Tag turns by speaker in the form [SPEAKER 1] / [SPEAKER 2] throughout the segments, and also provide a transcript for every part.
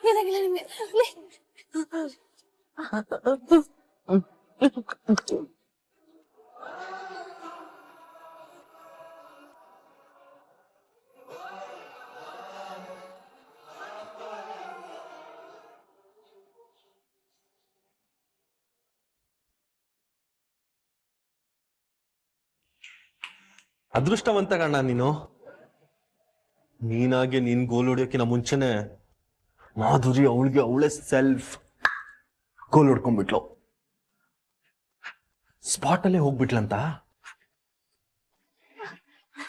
[SPEAKER 1] ಏನಾಗಿಲ್ಲ ನಿಮ್ಗೆ
[SPEAKER 2] ಅದೃಷ್ಟವಂತ ಕಣ್ಣ ನೀನು. ನೀನಾಗೆ ನೀನ್ ಗೋಲ್ ಹೊಡಿಯೋಕಿನ ಮುಂಚೆನೆ ಮಾಧುರಿ ಅವಳೇ ಸೆಲ್ಫ್ ಗೋಲ್ ಹೊಡ್ಕೊಂಡ್ಬಿಟ್ಲು. ಸ್ಪಾಟ್ ಅಲ್ಲೇ ಹೋಗ್ಬಿಟ್ಲಂತ.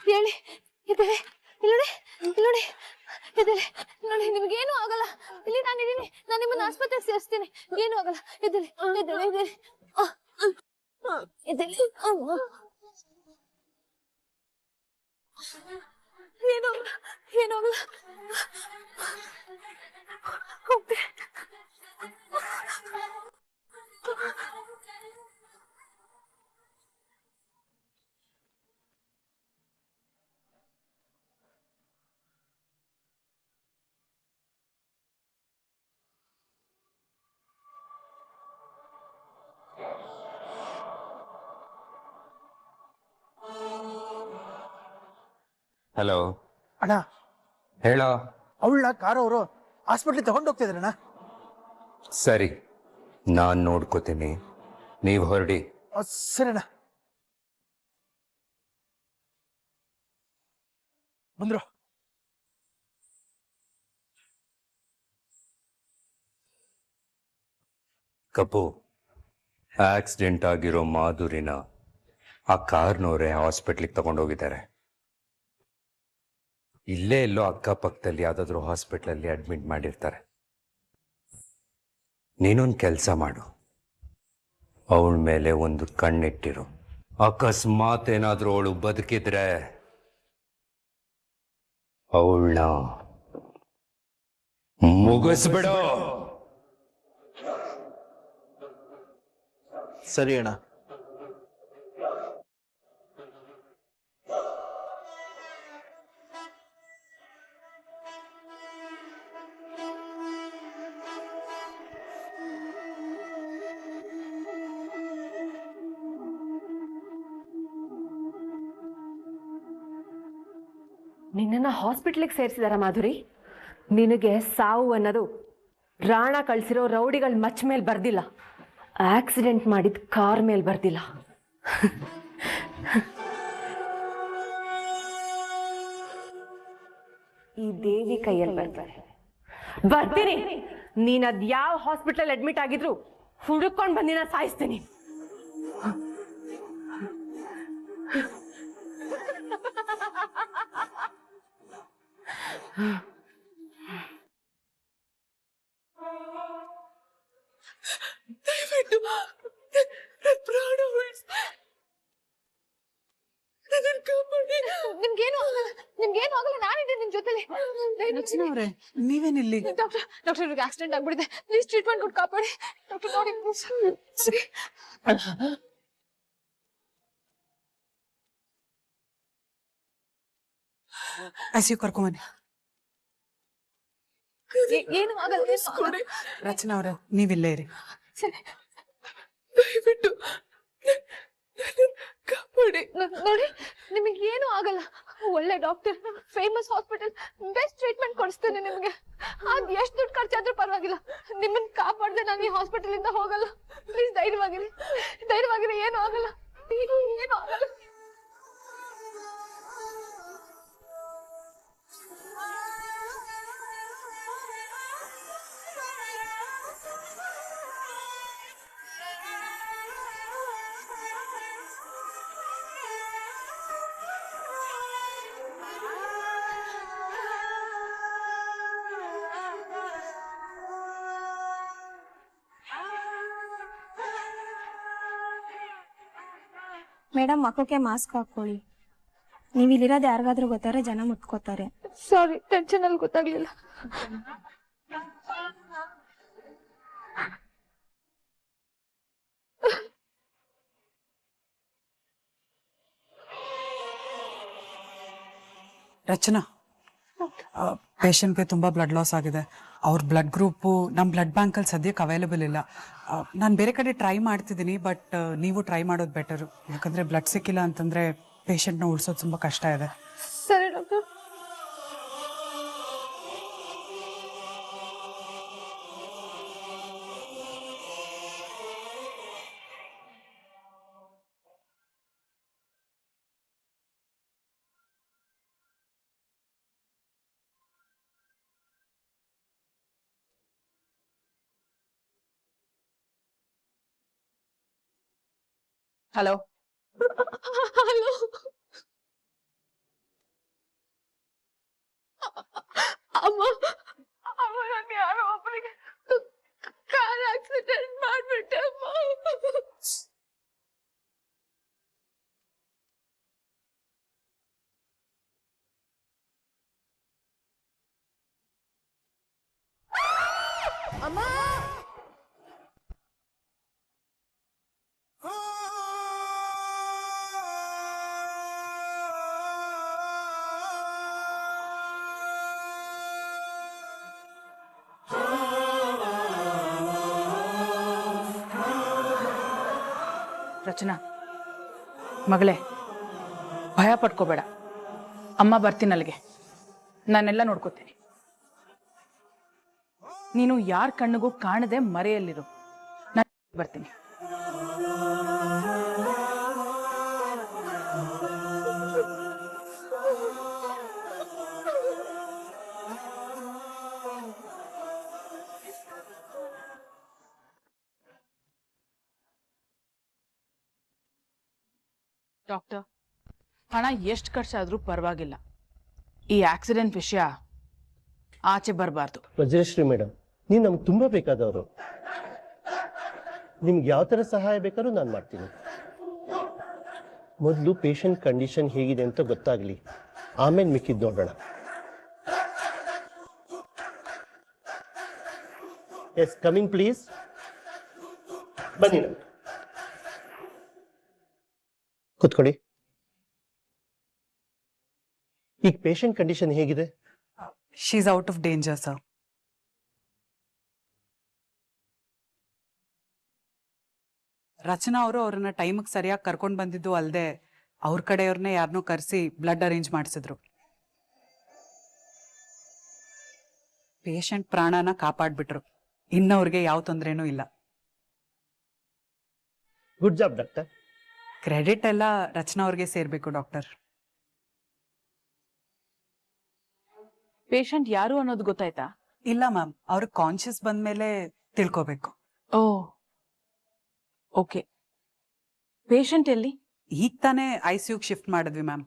[SPEAKER 1] ಹೇಳಿ ಇದ್ದೇವೆ ಇಲ್ಲಿ ನೋಡಿ ಇದ್ದೇವೆ ನೋಡಿ, ನಿಮ್ಗೇನು ಆಗಲ್ಲ. ಇಲ್ಲಿ ನಾನಿದ್ದೀನಿ, ನಾನು ನಿಮ್ಮನ್ನ ಆಸ್ಪತ್ರೆಗೆ ಸೇರಿಸ್ತೀನಿ. ಏನು ಆಗಲ್ಲ. ಇದ್ದೇವೆ ಇದ್ದೇವೆ ಇದ್ದೇವೆ ಇದ್ದೇವೆ. ಏನು ಆಗಲ್ಲ. ಹೋಗ್ತೆ.
[SPEAKER 3] ಹಲೋ
[SPEAKER 4] ಅಣ್ಣ,
[SPEAKER 3] ಹೇಳೋ.
[SPEAKER 4] ಅವಳನ್ನ ಕಾರ್ ಅವರು ಹಾಸ್ಪಿಟ್ಲಿಗೆ ತಗೊಂಡು ಹೋಗ್ತಿದ್ರಣ್ಣ.
[SPEAKER 3] ಸರಿ, ನಾನು ನೋಡ್ಕೋತೀನಿ, ನೀವು ಹೊರಡಿ.
[SPEAKER 4] ಸರಿಣ್ಣ. ಬಂದ್ರು.
[SPEAKER 3] ಕಪ್ಪು, ಆಕ್ಸಿಡೆಂಟ್ ಆಗಿರೋ ಮಾಧುರಿನ ಆ ಕಾರ್ನವರೇ ಹಾಸ್ಪಿಟ್ಲಿಗೆ ತಗೊಂಡೋಗಿದ್ದಾರೆ. ಇಲ್ಲೇ ಎಲ್ಲೋ ಅಕ್ಕಪಕ್ಕದಲ್ಲಿ ಯಾವುದಾದ್ರೂ ಹಾಸ್ಪಿಟ್ಲಲ್ಲಿ ಅಡ್ಮಿಟ್ ಮಾಡಿರ್ತಾರೆ. ನೀನೊಂದು ಕೆಲಸ ಮಾಡು, ಅವಳ ಮೇಲೆ ಒಂದು ಕಣ್ಣಿಟ್ಟಿರು. ಅಕಸ್ಮಾತ್ ಏನಾದರೂ ಅವಳು ಬದುಕಿದ್ರೆ ಅವಳನ್ನ ಮುಗಿಸ್ಬಿಡು.
[SPEAKER 2] ಸರಿ ಅಣ್ಣ.
[SPEAKER 5] ನಿನ್ನನ್ನು ಹಾಸ್ಪಿಟ್ಲಿಗೆ ಸೇರಿಸಿದಾರ ಮಾಧುರಿ? ನಿನಗೆ ಸಾವು ಅನ್ನೋದು ರಾಣ ಕಳಿಸಿರೋ ರೌಡಿಗಳ ಮಚ್ ಮೇಲೆ ಬರ್ದಿಲ್ಲ, ಆಕ್ಸಿಡೆಂಟ್ ಮಾಡಿದ ಕಾರ್ ಮೇಲೆ ಬರ್ದಿಲ್ಲ. ಈ ದೇವಿ ಕೈಯಲ್ಲಿ ಬರ್ತೀನಿ. ನೀನ್ ಅದ್ ಯಾವ ಹಾಸ್ಪಿಟಲ್ ಅಡ್ಮಿಟ್ ಆಗಿದ್ರು ಹುಡುಕೊಂಡು ಬಂದಿನ ಸಾಯಿಸ್ತೀನಿ.
[SPEAKER 1] ದಯವಿಟ್ಟು ಪ್ರಾಣ ಉಳಿಸಿ ನಿಮ್ಗೇನು ಆಗಲ್ಲ, ನಿಮ್ಗೇನು ಆಗಲ್ಲ. ನಾನಿದ್ದೆ ನಿಮ್ ಜೊತೆಲಿ.
[SPEAKER 4] ಅವರೇ, ನೀವೇನಿಲ್ಲಿ?
[SPEAKER 1] ಡಾಕ್ಟರ್ ಇವ್ರಿಗೆ ಆಕ್ಸಿಡೆಂಟ್ ಆಗ್ಬಿಟ್ಟಿದೆ, ಪ್ಲೀಸ್ ಟ್ರೀಟ್ಮೆಂಟ್ ಕೊಟ್ಟು ಕಾಪಾಡಿ. ಡಾಕ್ಟರ್ ನೋಡಿ ಪ್ಲೀಸ್. ಸರಿ,
[SPEAKER 4] ಐಸಿಯು ಕರ್ಕೊಂಬನ್ನಿ.
[SPEAKER 1] ಏನು ಆಗಲ್ಲ.
[SPEAKER 4] ರಚನಾ ಅವರೇ, ನೀವಿಲ್ಲೇ ಇರಿ.
[SPEAKER 1] ಸರಿ, ದಯವಿಟ್ಟು ಕಾಪಾಡಿ. ನೋಡಿ, ನಿಮಗೆ ಏನು ಆಗಲ್ಲ. ಒಳ್ಳೆ doctor, famous hospital, best treatment ಕೊಡಿಸ್ತೇನೆ ನಿಮ್ಗೆ. ಅದ್ ಎಷ್ಟು ದುಡ್ಡು ಖರ್ಚಾದ್ರೂ ಪರವಾಗಿಲ್ಲ. ನಿಮ್ಮನ್ನ ಕಾಪಾಡ್ದೆ ನಾನು ಈ ಹಾಸ್ಪಿಟಲ್ ಇಂದ ಹೋಗಲ್ಲ. ಪ್ಲೀಸ್ ಧೈರ್ಯವಾಗಿರಿ, ಧೈರ್ಯವಾಗಿರಿ. ಏನು ಆಗಲ್ಲ, ಏನು ಆಗಲ್ಲ.
[SPEAKER 6] ಮೇಡಮ್ ಮಕ್ಕಕ್ಕೆ ಮಾಸ್ಕ್ ಹಾಕೊಳ್ಳಿ. ನೀವು ಇಲ್ಲಿರೋದು ಯಾರಿಗಾದ್ರೂ ಗೊತ್ತಾರೆ ಜನ ಮುತ್ಕೋತಾರೆ.
[SPEAKER 1] ಸಾರಿ, ಟೆನ್ಷನ್ ಅಲ್ಲಿ ಗೊತ್ತಾಗ್ಲಿಲ್ಲ.
[SPEAKER 4] ರಚನಾ, ಪೇಷಂಟ್ಗೆ ತುಂಬ ಬ್ಲಡ್ ಲಾಸ್ ಆಗಿದೆ. ಅವ್ರ ಬ್ಲಡ್ ಗ್ರೂಪು ನಮ್ಮ ಬ್ಲಡ್ ಬ್ಯಾಂಕಲ್ಲಿ ಸದ್ಯಕ್ಕೆ ಅವೈಲೇಬಲ್ ಇಲ್ಲ. ನಾನು ಬೇರೆ ಕಡೆ ಟ್ರೈ ಮಾಡ್ತಿದ್ದೀನಿ, ಬಟ್ ನೀವು ಟ್ರೈ ಮಾಡೋದು ಬೆಟರು. ಯಾಕಂದರೆ ಬ್ಲಡ್ ಸಿಕ್ಕಿಲ್ಲ ಅಂತಂದರೆ ಪೇಷಂಟ್ನ ಉಳಿಸೋದು ತುಂಬ ಕಷ್ಟ ಇದೆ.
[SPEAKER 1] ಸರಿ ಡಾಕ್ಟರ್.
[SPEAKER 7] ಹಲೋ.
[SPEAKER 1] ಹಲೋ. ಅಮ್ಮ, ಅಮ್ಮ, ನಾನು ಯಾರೋ ಒಬ್ಬರಿಗೆ ಕಾರ್ ಆಕ್ಸಿಡೆಂಟ್ ಮಾಡ್ಬಿಟ್ಟೆ ಅಮ್ಮ. ಅಮ್ಮ,
[SPEAKER 7] ರಚನಾ ಮಗಳೇ, ಭಯ ಪಡ್ಕೋಬೇಡ. ಅಮ್ಮ ಬರ್ತೀನಿ ಅಲ್ಲಿಗೆ. ನಾನೆಲ್ಲ ನೋಡ್ಕೋತೀನಿ. ನೀನು ಯಾರ ಕಣ್ಣಿಗೂ ಕಾಣದೆ ಮರೆಯಲ್ಲಿರು. ನಾನು ಬರ್ತೀನಿ. ಡಾಕ್ಟರ್, ಹಣ ಎಷ್ಟು ಖರ್ಚಾದ್ರೂ ಪರವಾಗಿಲ್ಲ. ಈ ಆಕ್ಸಿಡೆಂಟ್ ವಿಷಯ ಆಚೆ ಬರಬಾರ್ದು.
[SPEAKER 8] ವಜ್ರಶ್ರೀ ಮೇಡಮ್, ನೀವು ನಮ್ಗೆ ತುಂಬ ಬೇಕಾದವರು. ನಿಮ್ಗೆ ಯಾವ ಥರ ಸಹಾಯ ಬೇಕಾದ್ರೂ ನಾನು ಮಾಡ್ತೀನಿ. ಮೊದಲು ಪೇಷಂಟ್ ಕಂಡೀಷನ್ ಹೇಗಿದೆ ಅಂತ ಗೊತ್ತಾಗಲಿ, ಆಮೇಲೆ ಮಿಕ್ಕಿದ್ದು ನೋಡೋಣ. Yes, coming please. ಬನ್ನಿ ನಾನು ಕೂತ್ಕೊಳ್ಳಿ. ಈಗ ಪೇಷಂಟ್ ಕಂಡೀಷನ್ ಹೇಗಿದೆ?
[SPEAKER 4] She is out of danger sir. Rachana ಅವರು ಅವ್ರನ್ನ ಟೈಮಿಗೆ ಸರಿಯಾಗಿ ಕರ್ಕೊಂಡು ಬಂದಿದ್ದು ಅಲ್ಲದೆ ಅವ್ರ ಕಡೆಯವ್ರನ್ನೇ ಯಾರನ್ನೂ ಕರೆಸಿ ಬ್ಲಡ್ ಅರೇಂಜ್ ಮಾಡಿಸಿದ್ರು. ಪೇಷಂಟ್ ಪ್ರಾಣನ ಕಾಪಾಡ್ಬಿಟ್ರು. ಇನ್ನವ್ರಿಗೆ ಯಾವ ತೊಂದರೆನೂ ಇಲ್ಲ.
[SPEAKER 8] Good job doctor.
[SPEAKER 4] ಕ್ರೆಡಿಟ್ ಎಲ್ಲ ರಚನಾ ಅವ್ರಿಗೆ ಸೇರ್ಬೇಕು ಡಾಕ್ಟರ್.
[SPEAKER 7] ಪೇಷಂಟ್ ಯಾರು ಅನ್ನೋದು ಗೊತ್ತಾಯ್ತಾ?
[SPEAKER 4] ಇಲ್ಲ ಮ್ಯಾಮ್, ಅವ್ರ ಕಾನ್ಶಿಯಸ್ ಬಂದ್ಮೇಲೆ ತಿಳ್ಕೋಬೇಕು.
[SPEAKER 7] ಓ, ಓಕೆ. ಪೇಷಂಟ್ ಎಲ್ಲಿ?
[SPEAKER 4] ಈಗ ತಾನೇ ICUಗೆ ಶಿಫ್ಟ್ ಮಾಡಿದ್ವಿ ಮ್ಯಾಮ್.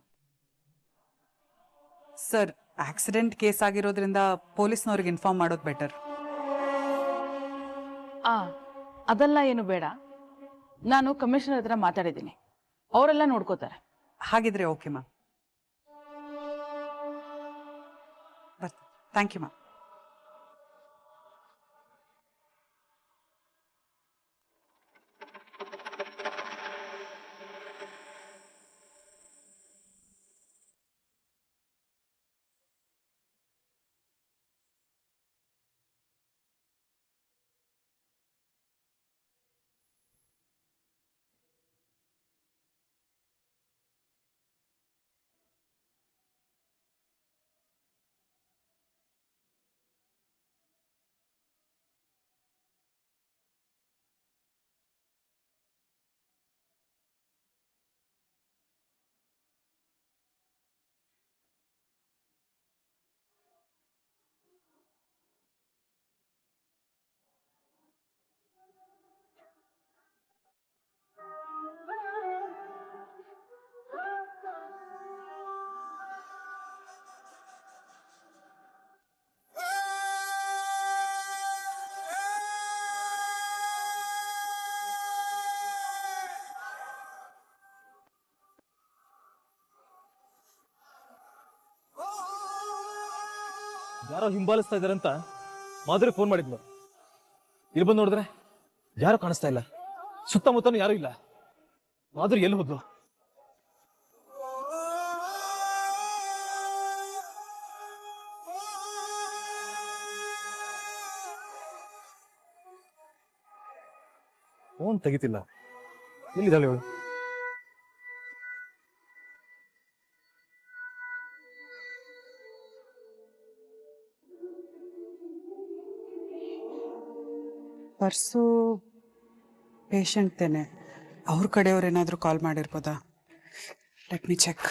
[SPEAKER 4] ಸರ್, ಆಕ್ಸಿಡೆಂಟ್ ಕೇಸ್ ಆಗಿರೋದ್ರಿಂದ ಪೊಲೀಸ್ನವ್ರಿಗೆ ಇನ್ಫಾರ್ಮ್ ಮಾಡೋದು ಬೆಟರ್.
[SPEAKER 7] ಅದೆಲ್ಲ ಏನು ಬೇಡ. ನಾನು ಕಮಿಷನರ್ ಹತ್ರ ಮಾತಾಡಿದ್ದೀನಿ, ಅವರೆಲ್ಲ ನೋಡ್ಕೋತಾರೆ.
[SPEAKER 4] ಹಾಗಿದ್ರೆ okay ma'am. Thank you ma'am.
[SPEAKER 9] ಯಾರೋ ಹಿಂಬಾಲಿಸ್ತಾ ಇದಾರಂತ ಮಾಧುರಿ ಫೋನ್ ಮಾಡಿದ್ಲು. ಇಲ್ಲಿ ಬಂದು ನೋಡಿದ್ರೆ ಯಾರು ಕಾಣಿಸ್ತಾ ಇಲ್ಲ, ಸುತ್ತಮುತ್ತನೂ ಯಾರು ಇಲ್ಲ. ಮಾಧುರಿ ಎಲ್ಲಿ ಹೋದ್ಲು? ಫೋನ್ ತೆಗಿತಿಲ್ಲ, ಎಲ್ಲಿದ್ದಾಳೆ ಇವಳು?
[SPEAKER 4] ಪರ್ಸು ಪೇಷಂಟ್ತೇನೆ, ಅವ್ರ ಕಡೆಯವ್ರು ಏನಾದರೂ ಕಾಲ್ ಮಾಡಿರ್ಬೋದಾ? Let me check.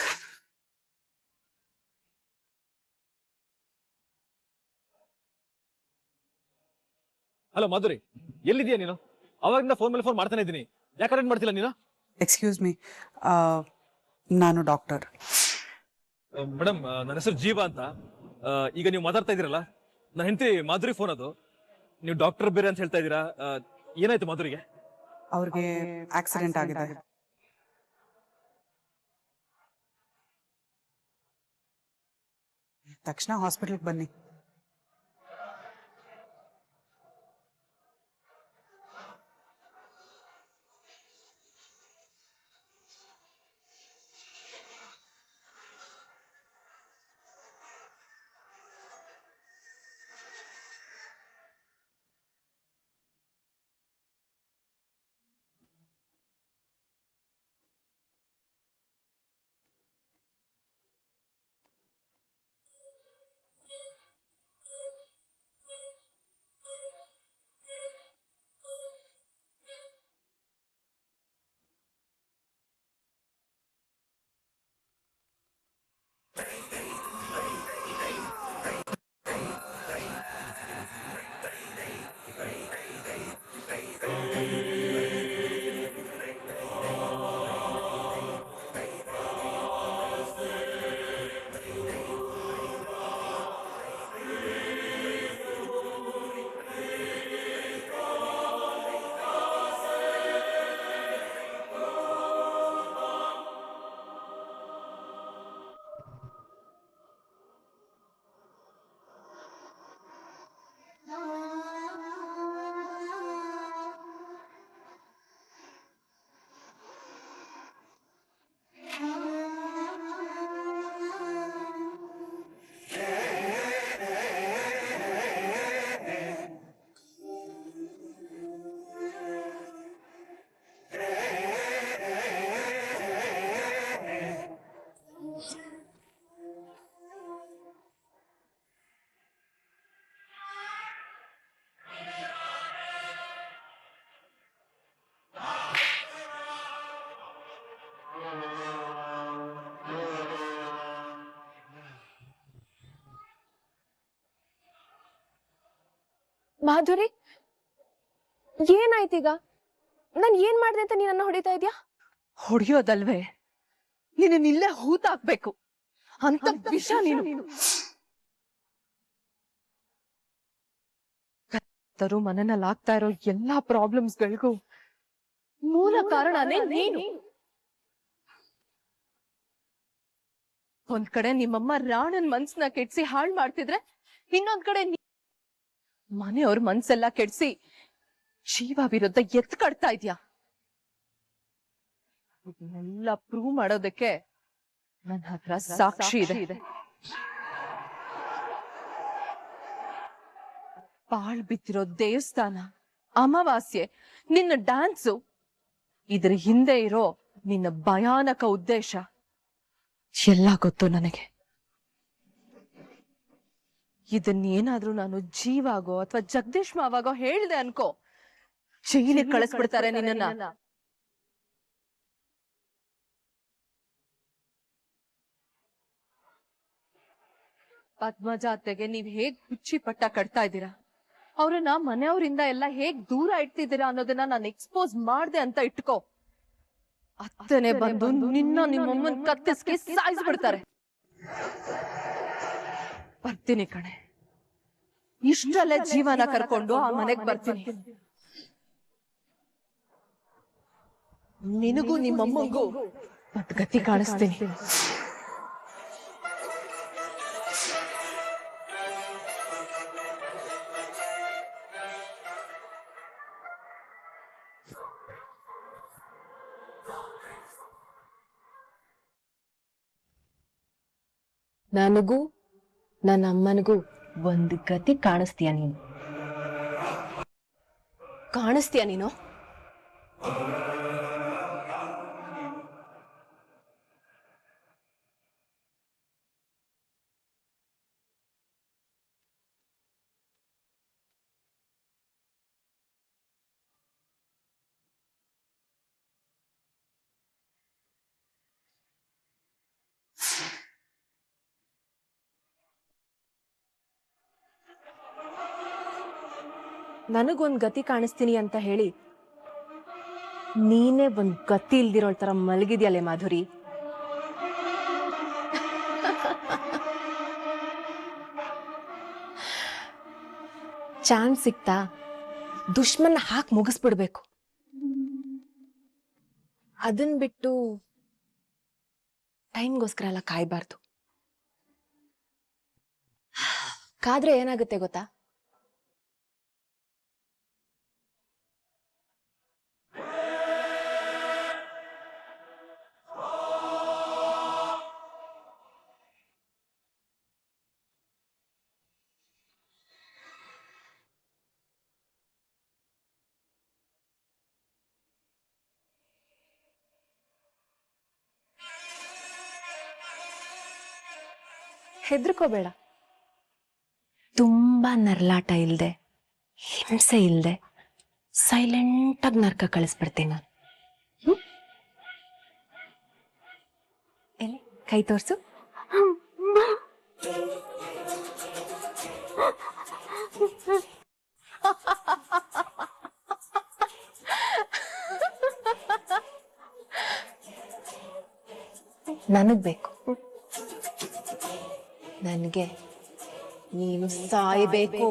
[SPEAKER 9] Hello Madhuri, ಎಲ್ಲಿದೆಯಾ ನೀನು? ಅವಾಗಿಂದ ಫೋನ್ ಮೇಲೆ ಫೋನ್ ಮಾಡ್ತಾನೆ ಇದ್ದೀನಿ, ಯಾಕೆ ಅಟೆಂಡ್ ಮಾಡ್ತಿಲ್ಲ ನೀನು?
[SPEAKER 4] ಎಕ್ಸ್ಕ್ಯೂಸ್ ಮೀ, ನಾನು ಡಾಕ್ಟರ್.
[SPEAKER 9] ಮೇಡಮ್, ನನ್ನ ಹೆಸರು ಜೀವ ಅಂತ. ಈಗ ನೀವು ಮಾತಾಡ್ತಾ ಇದ್ದೀರಲ್ಲ, ನನ್ನ ಹೆಂಡತಿ ಮಾಧುರಿ ಫೋನ್ ಅದು. ನೀವು ಡಾಕ್ಟರ್ ಬೇರೆ ಅಂತ ಹೇಳ್ತಾ ಇದ್ದೀರಾ. ಏನಾಯ್ತು ಮಾಧುರಿಗೆ?
[SPEAKER 4] ಅವ್ರಿಗೆ ಆಕ್ಸಿಡೆಂಟ್ ಆಗಿದೆ. ತಕ್ಷಣ ಹಾಸ್ಪಿಟಲ್ಗೆ ಬನ್ನಿ.
[SPEAKER 1] ಮಾಧುರಿ, ಏನಾಯ್ತೀಗ? ನಾನು ಏನ್ ಮಾಡಿದೆ ಅಂತ ನೀನನ್ನ ಹೊಡಿತಾ ಇದ್ಯಾ?
[SPEAKER 5] ಹೊಡಿಯೋದಲ್ವೇ, ನೀನು ಇಲ್ಲೇ ಹೂತಾಕ್ಬೇಕು ಅಂತ ವಿಷ ನೀನು. ಕತ್ತರು ಮನೆಯಲ್ಲಿ ಆಗ್ತಾ ಇರೋ ಎಲ್ಲಾ ಪ್ರಾಬ್ಲಮ್ಸ್ಗಳಿಗೂ ಮೂಲ ಕಾರಣನೇ ನೀನು. ಒಂದ್ ಕಡೆ ನಿಮ್ಮಮ್ಮ ರಾಣನ್ ಮನ್ಸನ್ನ ಕೆಡ್ಸಿ ಹಾಳ್ ಮಾಡ್ತಿದ್ರೆ, ಇನ್ನೊಂದ್ ಕಡೆ ಮನೆಯವ್ರ ಮನ್ಸೆಲ್ಲ ಕೆಡ್ಸಿ ಜೀವ ವಿರುದ್ಧ ಎತ್ ಕಡ್ತಾ ಇದ್ಯಾ. ಇದನ್ನೆಲ್ಲ ಪ್ರೂವ್ ಮಾಡೋದಕ್ಕೆ ನನ್ನ ಹತ್ರ ಸಾಕ್ಷಿ ಇದೆ. ಪಾಳ್ ಬಿತ್ತಿರೋ ದೇವಸ್ಥಾನ, ಅಮಾವಾಸ್ಯೆ, ನಿನ್ನ ಡ್ಯಾನ್ಸು, ಇದ್ರ ಹಿಂದೆ ಇರೋ ನಿನ್ನ ಭಯಾನಕ ಉದ್ದೇಶ ಎಲ್ಲ ಗೊತ್ತು ನನಗೆ. ಇದನ್ನೇನಾದ್ರೂ ನಾನು ಜೀವಾಗೋ ಅಥವಾ ಜಗದೀಶ್ ಮಾವಾಗೋ ಹೇಳ್ದೆ ಅನ್ಕೋ, ಜೈಲಿಗೆ ಕಳಿಸ್ಬಿಡ್ತಾರೆ ನಿನ್ನನ್ನ. ಪದ್ಮಜಾತೆಗೆ ನೀವ್ ಹೇಗ್ ಹುಚ್ಚಿ ಪಟ್ಟ ಕಟ್ತಾ ಇದ್ದೀರಾ, ಅವ್ರನ್ನ ಮನೆಯವರಿಂದ ಎಲ್ಲ ಹೇಗ್ ದೂರ ಇಡ್ತಿದ್ದೀರಾ ಅನ್ನೋದನ್ನ ನಾನು ಎಕ್ಸ್ಪೋಸ್ ಮಾಡ್ದೆ ಅಂತ ಇಟ್ಕೋ. ಅತ್ತನೆ ಬಂದು ನಿಮ್ಮಮ್ಮನ್ ಕತ್ತಿಸ್ಗೆ ಸಾಯಿಸ್ಬಿಡ್ತಾರೆ. ಬರ್ತೀನಿ ಕಣೆ, ಇಷ್ಟಲ್ಲೇ ಜೀವನ ಕರ್ಕೊಂಡು ಆ ಮನೆಗ್ ಬರ್ತೀನಿ. ನಿನಗೂ ನಿಮ್ಮಮ್ಮಂಗೂ ಗತಿ ಕಾಣಿಸ್ತೀನಿ. ನನಗೂ ನನ್ನ ಅಮ್ಮನಿಗೂ ಒಂದು ಗತಿ ಕಾಣಿಸ್ತೀಯ ನೀನು? ಕಾಣಿಸ್ತೀಯ ನೀನು? ನನಗೊಂದ್ ಗತಿ ಕಾಣಿಸ್ತೀನಿ ಅಂತ ಹೇಳಿ ನೀನೇ ಒಂದ್ ಗತಿ ಇಲ್ದಿರೋಳ್ ತರ ಮಲಗಿದ್ಯಲ್ಲೇ ಮಾಧುರಿ. ಚಾನ್ಸ್ ಸಿಕ್ತಾ ದುಶ್ಮನ್ ಹಾಕ್ ಮುಗಿಸ್ಬಿಡ್ಬೇಕು. ಅದನ್ ಬಿಟ್ಟು ಟೈಮ್ಗೋಸ್ಕರ ಎಲ್ಲ ಕಾಯ್ಬಾರ್ದು. ಕಾದ್ರೆ ಏನಾಗುತ್ತೆ ಗೊತ್ತಾ? ಹೆದರ್ಕೋಬೇಡ. ತುಂಬಾ ನರ್ಲಾಟ ಇಲ್ದೆ, ಹಿಂಸೆ ಇಲ್ದೆ ಸೈಲೆಂಟಾಗಿ ನರ್ಕ ಕಳಿಸ್ಬಿಡ್ತೀನಿ ನಾನು. ಎಲ್ಲಿ ಕೈ ತೋರ್ಸು. ನನಗ್ ಬೇಕು, ನನಗೆ ನೀನು ಸಾಯ್ಬೇಕು.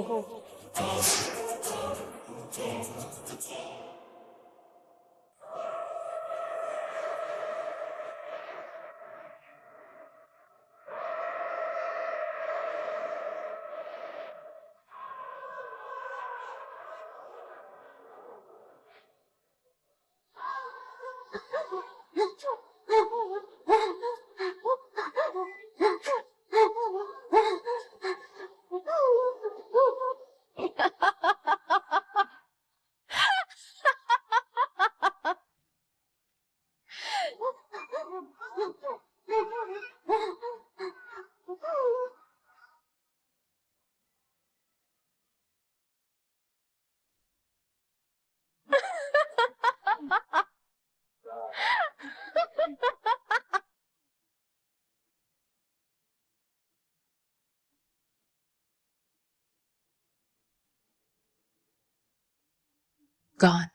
[SPEAKER 5] Gone.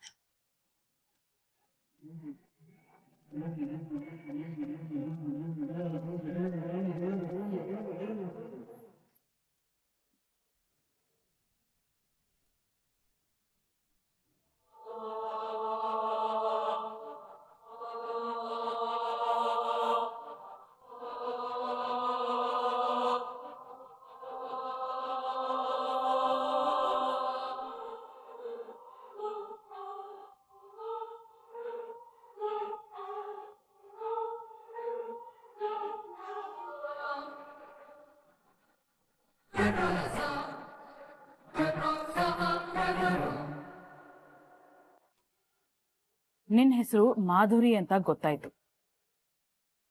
[SPEAKER 7] ನಿನ್ ಹೆಸರು ಮಾಧುರಿ ಅಂತ ಗೊತ್ತಾಯ್ತು.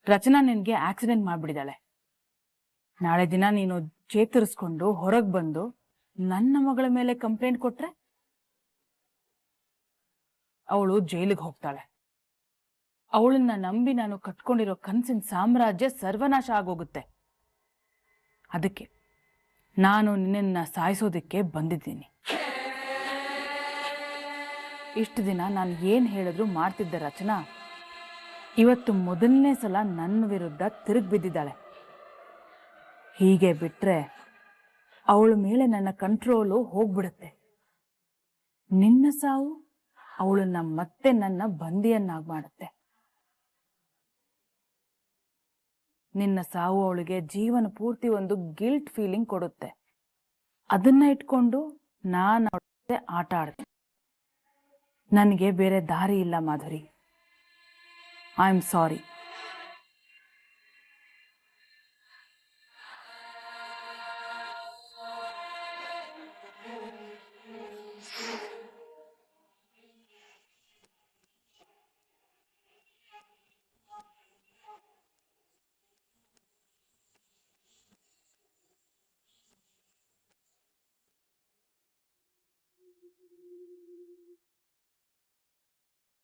[SPEAKER 7] ರಚನಾ ನಿನ್ಗೆ ಆಕ್ಸಿಡೆಂಟ್ ಮಾಡ್ಬಿಡಿದಾಳೆ. ನಾಳೆ ದಿನ ನೀನು ಚೇತರಿಸ್ಕೊಂಡು ಹೊರಗ್ ಬಂದು ನನ್ನ ಮಗಳ ಮೇಲೆ ಕಂಪ್ಲೇಂಟ್ ಕೊಟ್ರೆ ಅವಳು ಜೈಲಿಗೆ ಹೋಗ್ತಾಳೆ. ಅವಳನ್ನ ನಂಬಿ ನಾನು ಕಟ್ಕೊಂಡಿರೋ ಕನ್ಸಿನ ಸಾಮ್ರಾಜ್ಯ ಸರ್ವನಾಶ ಆಗೋಗುತ್ತೆ. ಅದಕ್ಕೆ ನಾನು ನಿನ್ನನ್ನ ಸಾಯಿಸೋದಕ್ಕೆ ಬಂದಿದ್ದೀನಿ. ಇಷ್ಟು ದಿನ ನಾನು ಏನ್ ಹೇಳಿದ್ರು ಮಾಡ್ತಿದ್ದ ರಚನಾ ಇವತ್ತು ಮೊದಲನೇ ಸಲ ನನ್ನ ವಿರುದ್ಧ ತಿರುಗಿ ಬಿದ್ದಿದ್ದಾಳೆ. ಹೀಗೆ ಬಿಟ್ರೆ ಅವಳ ಮೇಲೆ ನನ್ನ ಕಂಟ್ರೋಲು ಹೋಗ್ಬಿಡುತ್ತೆ. ನಿನ್ನ ಸಾವು ಅವಳನ್ನ ಮತ್ತೆ ನನ್ನ ಬಂದಿಯನ್ನಾಗಿ ಮಾಡುತ್ತೆ. ನಿನ್ನ ಸಾವು ಅವಳಿಗೆ ಜೀವನ ಪೂರ್ತಿ ಒಂದು ಗಿಲ್ಟ್ ಫೀಲಿಂಗ್ ಕೊಡುತ್ತೆ. ಅದನ್ನ ಇಟ್ಕೊಂಡು ನಾನು ಅವಳ ಜೊತೆ ಆಟ ಆಡ್ತೀನಿ. ನನಗೆ ಬೇರೆ ದಾರಿ ಇಲ್ಲ ಮಾಧುರಿ. I am sorry.